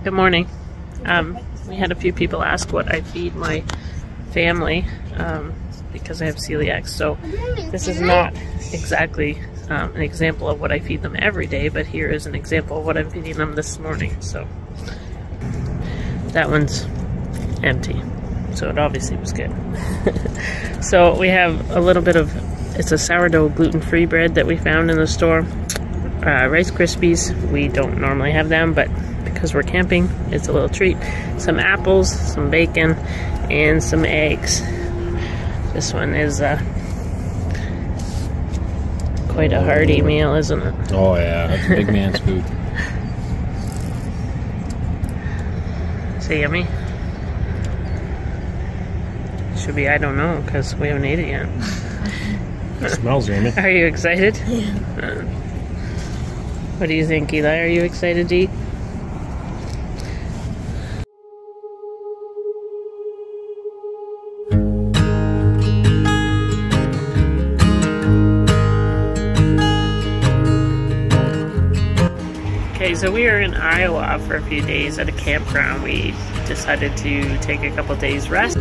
Good morning. We had a few people ask what I feed my family because I have celiac. So this is not exactly an example of what I feed them every day, but here is an example of what I'm feeding them this morning. So that one's empty. So it obviously was good. So we have a little bit of, it's a sourdough gluten-free bread that we found in the store. Rice Krispies, we don't normally have them, but because we're camping, it's a little treat. Some apples, some bacon, and some eggs. This one is quite a hearty meal, isn't it? Oh yeah, that's a big man's food. Is it yummy? Should be, I don't know, because we haven't ate it yet. It smells yummy. Are you excited? Yeah. What do you think, Eli? Are you excited to eat? Okay, so we are in Iowa for a few days at a campground. We decided to take a couple days rest.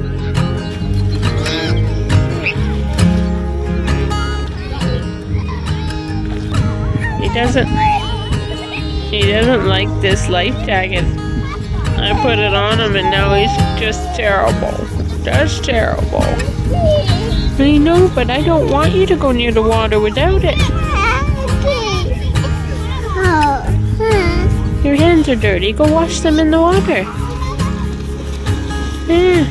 He doesn't like this life jacket. I put it on him and now he's just terrible. That's terrible. I know, but I don't want you to go near the water without it. Your hands are dirty. Go wash them in the water. Yeah.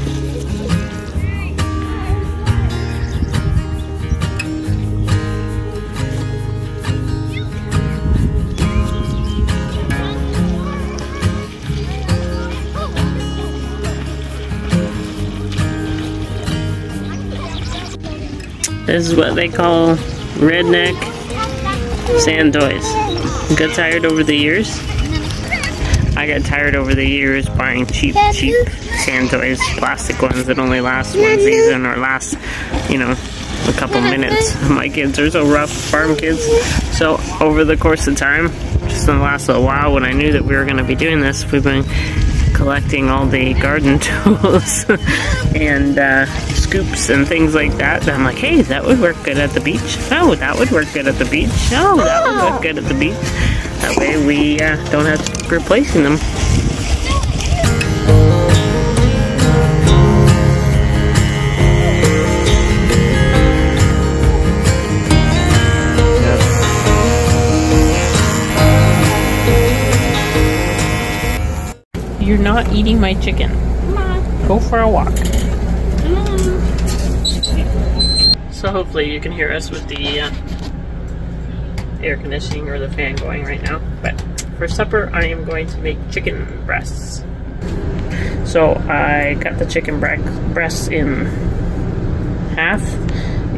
This is what they call redneck sand toys. Got tired over the years. I got tired over the years buying cheap sand toys, plastic ones that only last one season or last, you know, a couple minutes. My kids are so rough, farm kids. So over the course of time, just in the last little while, when I knew that we were going to be doing this, we've been collecting all the garden tools and scoops and things like that. I'm like, hey, that would work good at the beach. Oh, that would work good at the beach. Oh, that would work good at the beach. That way we don't have to keep replacing them. You're not eating my chicken. Go for a walk. So hopefully you can hear us with the air conditioning or the fan going right now. But for supper, I am going to make chicken breasts. So I cut the chicken breasts in half,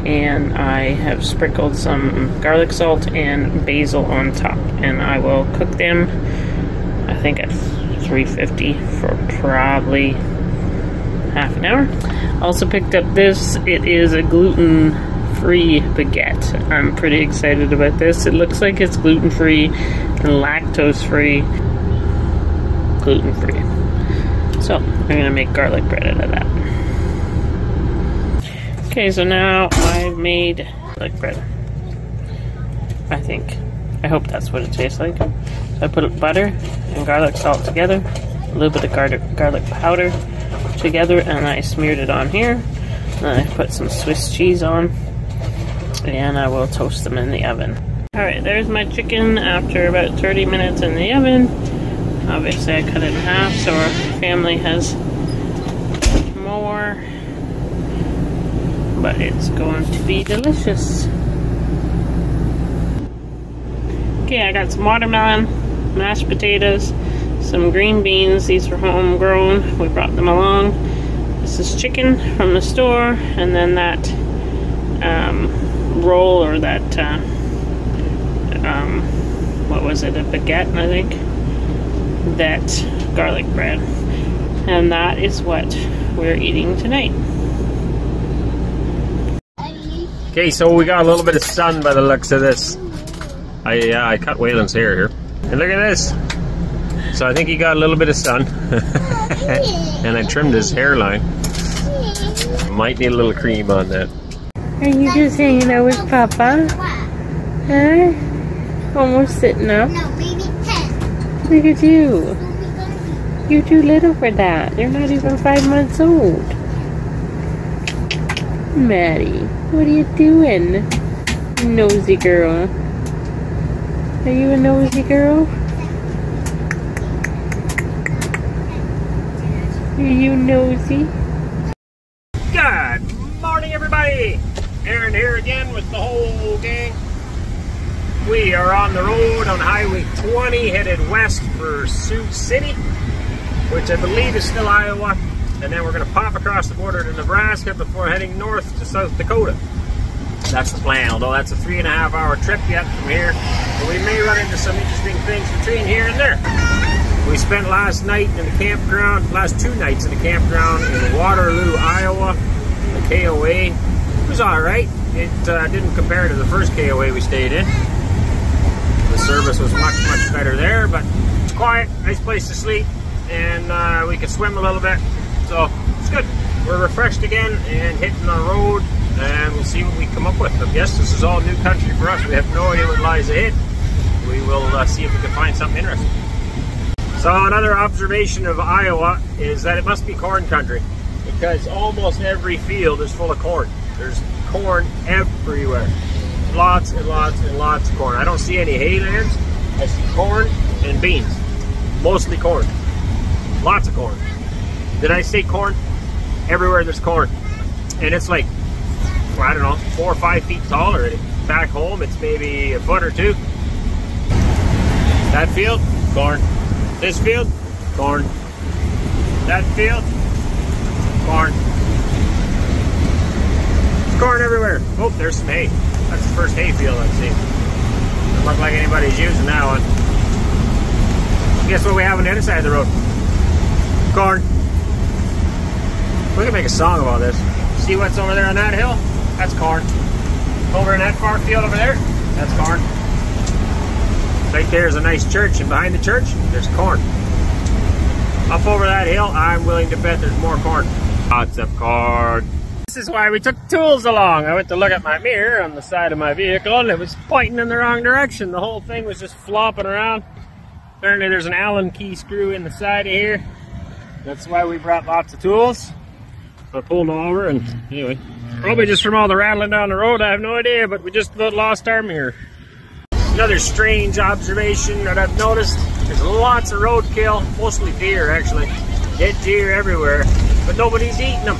and I have sprinkled some garlic salt and basil on top. And I will cook them, I think at 350 for probably half an hour. Also picked up this. It is a gluten-free baguette. I'm pretty excited about this. It looks like it's gluten-free and lactose-free. Gluten-free. So I'm gonna make garlic bread out of that. Okay, so now I've made garlic bread. I think. I hope that's what it tastes like. So I put butter and garlic salt together, a little bit of garlic powder together, and I smeared it on here. Then I put some Swiss cheese on, and I will toast them in the oven. Alright, there's my chicken after about 30 minutes in the oven. Obviously I cut it in half so our family has more, but it's going to be delicious. Okay, I got some watermelon, mashed potatoes, some green beans. These were homegrown. We brought them along. This is chicken from the store, and then that roll, or that what was it, a baguette, I think, that garlic bread, and that is what we're eating tonight. Okay, so we got a little bit of sun by the looks of this. I cut Waylon's hair here. And look at this. So I think he got a little bit of sun. And I trimmed his hairline. Might need a little cream on that. Are you just hanging out with Papa? Huh? Almost sitting up. No, maybe 10. Look at you. You're too little for that. You're not even 5 months old. Maddie, what are you doing? Nosy girl. Are you a nosy girl? Are you nosy? Good morning, everybody! Aaron here again with the whole gang. We are on the road on Highway 20 headed west for Sioux City, which I believe is still Iowa. And then we're going to pop across the border to Nebraska before heading north to South Dakota. That's the plan, although that's a 3.5 hour trip yet from here. But we may run into some interesting things between here and there. We spent last night in the campground, last 2 nights in the campground in Waterloo, Iowa, the KOA. It was alright. It didn't compare to the first KOA we stayed in. The service was much, much better there, but it's quiet, nice place to sleep, and we could swim a little bit. So it's good. We're refreshed again and hitting the road, and we'll see what we come up with. I guess this is all new country for us. We have no idea what lies ahead. We will see if we can find something interesting. So another observation of Iowa is that it must be corn country, because almost every field is full of corn. There's corn everywhere. Lots and lots and lots of corn. I don't see any haylands. I see corn and beans. Mostly corn. Lots of corn. Did I say corn? Everywhere there's corn. And it's like, well, I don't know, 4 or 5 feet tall already. Back home it's maybe a foot or 2. That field, corn. This field, corn. That field, corn. There's corn everywhere. Oh, there's some hay. That's the first hay field I've seen. Doesn't look like anybody's using that one. Guess what we have on the other side of the road? Corn. We can make a song about this. See what's over there on that hill? That's corn. Over in that far field over there, that's corn. Right there is a nice church, and behind the church, there's corn. Up over that hill, I'm willing to bet there's more corn. Lots of corn. This is why we took tools along. I went to look at my mirror on the side of my vehicle, and it was pointing in the wrong direction. The whole thing was just flopping around. Apparently there's an Allen key screw in the side of here. That's why we brought lots of tools. I pulled over, and anyway, probably just from all the rattling down the road, I have no idea, but we just about lost our mirror. Another strange observation that I've noticed, there's lots of roadkill, mostly deer actually. Dead deer everywhere, but nobody's eating them.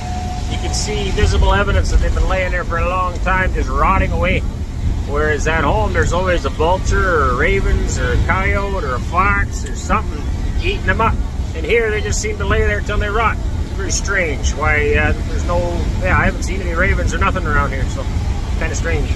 You can see visible evidence that they've been laying there for a long time, just rotting away. Whereas at home, there's always a vulture or ravens or a coyote or a fox or something eating them up. And here they just seem to lay there till they rot. It's very strange. Why there's no, I haven't seen any ravens or nothing around here, so it's kind of strange.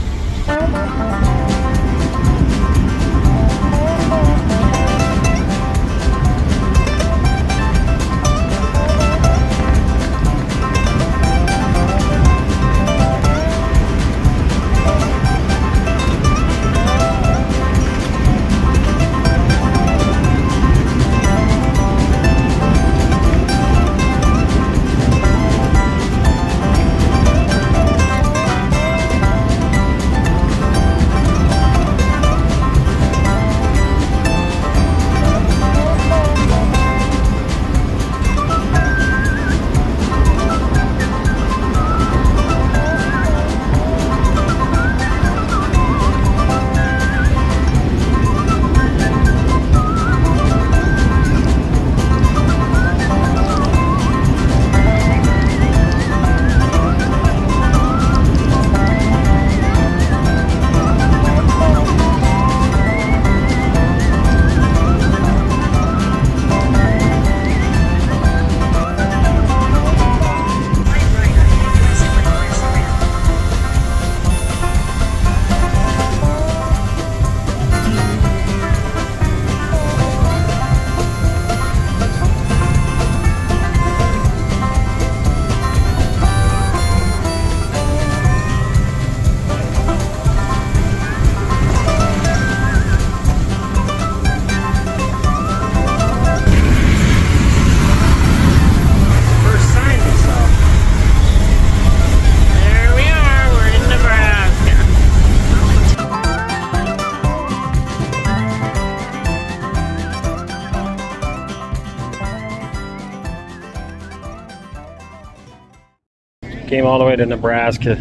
Came all the way to Nebraska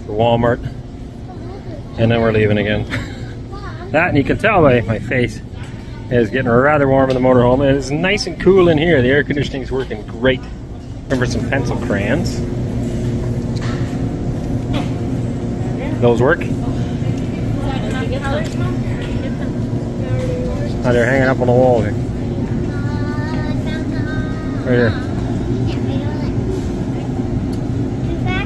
for Walmart, and then we're leaving again. That, and you can tell by my face, is getting rather warm in the motorhome. It is nice and cool in here. The air conditioning is working great. Remember some pencil crayons. Those work? Oh, they're hanging up on the wall here. Right here.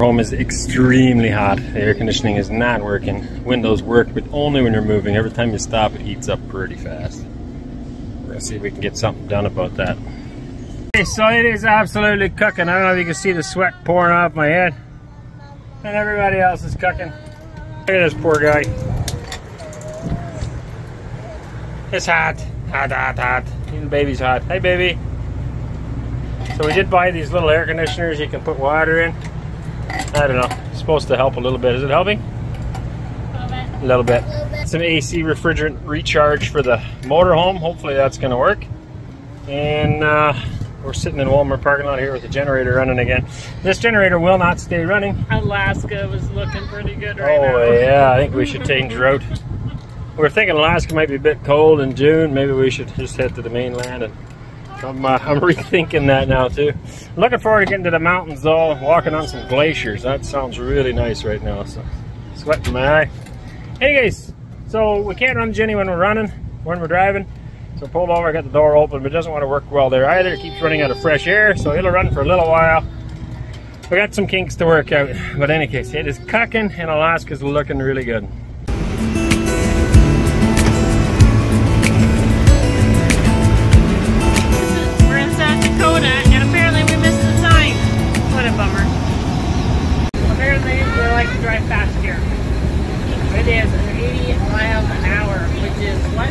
Home is extremely hot. The air conditioning is not working. Windows work, but only when you're moving. Every time you stop, it heats up pretty fast. We're gonna see if we can get something done about that. Okay, so it is absolutely cooking. I don't know if you can see the sweat pouring off my head. And everybody else is cooking. Look at this poor guy. It's hot. Hot, hot, hot. Even the baby's hot. Hey, baby. So we did buy these little air conditioners you can put water in. I don't know. It's supposed to help a little bit. Is it helping? A little bit. Some AC refrigerant recharge for the motorhome. Hopefully that's going to work. And we're sitting in Walmart parking lot here with the generator running again. This generator will not stay running. Alaska was looking pretty good right now. Oh yeah, I think we should change route. We're thinking Alaska might be a bit cold in June. Maybe we should just head to the mainland. And I'm rethinking that now too. Looking forward to getting to the mountains though, walking on some glaciers. That sounds really nice right now. So, sweat in my eye. Anyways, so we can't run the Jenny when we're driving. So pulled over, got the door open, but it doesn't want to work well there either. It keeps running out of fresh air, so it'll run for a little while. We got some kinks to work out. But in any case, it is cooking and Alaska's looking really good. And apparently we missed the sign. What a bummer. Apparently we like to drive fast here. It is 80 miles an hour, which is what?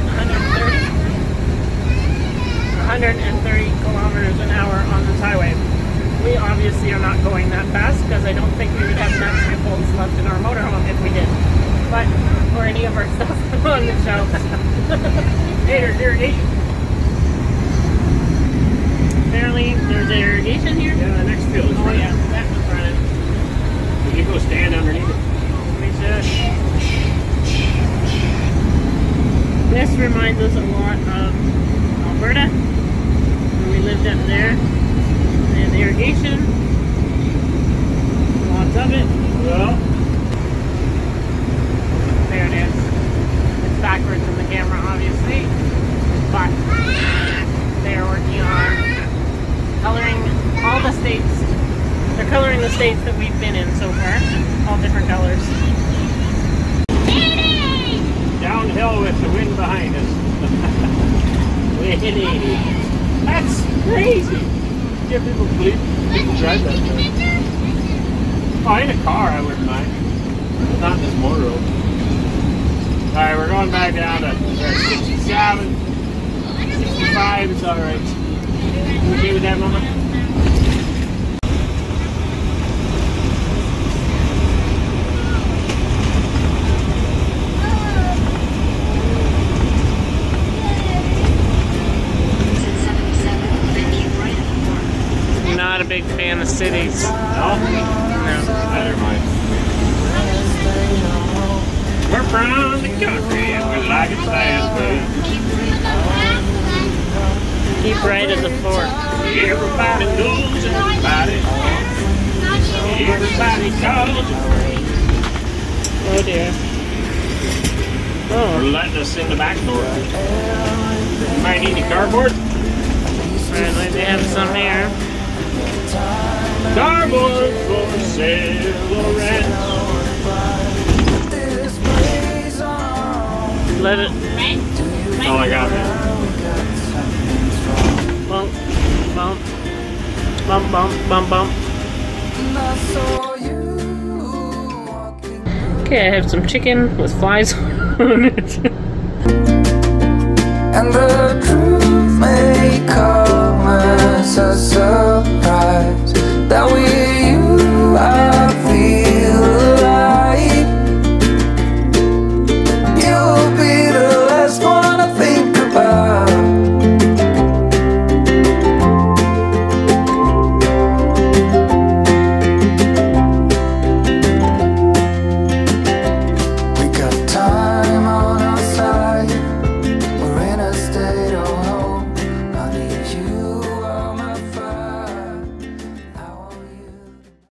130 kilometers an hour on this highway. We obviously are not going that fast because I don't think we would have enough vehicles left in our motorhome if we did. But, or any of our stuff on the shelves. Hey, there's irrigation. Apparently there's irrigation here. Yeah, the next field is running. Yeah, that was running. We can go stand underneath it. This reminds us a lot of Alberta, when we lived up there. And irrigation, lots of it. Well, there it is. It's backwards in the camera, obviously, but they are working on coloring all the states. They're coloring the states that we've been in so far, all different colors. downhill with the wind behind us. That's crazy. Yeah, people drive that way. Oh, in a car I wouldn't mind. Not in this motor road. Alright, we're going back down to 67, 65, it's alright. You okay with that, Mama? Not a big fan of cities. No? No. Never mind. We're from the country and we like it fast, but Keep right at the fort. everybody knows everybody. Everybody calls you friend. Oh dear. Oh. We're letting us in the back door. You might need any cardboard. Apparently they have some here. Cardboard for sale or rent. Let it That's all I got, man. bump, bump, bump, bump, bump, bump. Okay, I have some chicken with flies on it.